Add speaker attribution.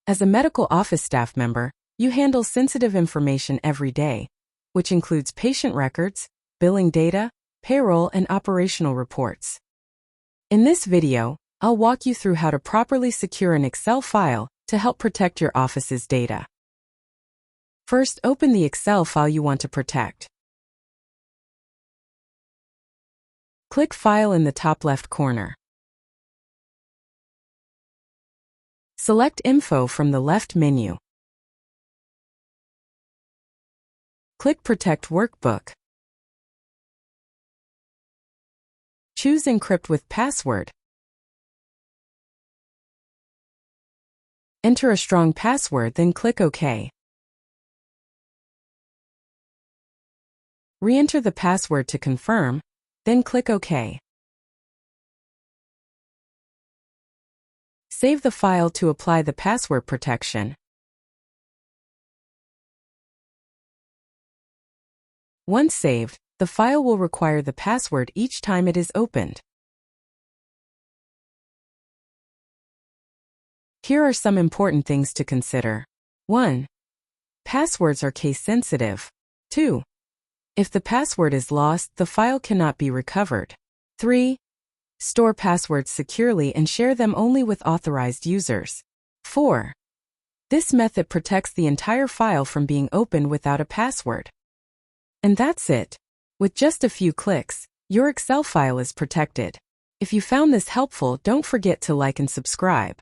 Speaker 1: As a medical office staff member, you handle sensitive information every day, which includes patient records, billing data, payroll, and operational reports. In this video, I'll walk you through how to properly secure an Excel file to help protect your office's data. First, open the Excel file you want to protect. Click File in the top left corner. Select Info from the left menu. Click Protect Workbook. Choose Encrypt with Password. Enter a strong password, then click OK. Re-enter the password to confirm, then click OK. Save the file to apply the password protection. Once saved, the file will require the password each time it is opened. Here are some important things to consider. 1. Passwords are case-sensitive. 2. If the password is lost, the file cannot be recovered. 3. Store passwords securely and share them only with authorized users. 4. This method protects the entire file from being opened without a password. And that's it. With just a few clicks, your Excel file is protected. If you found this helpful, don't forget to like and subscribe.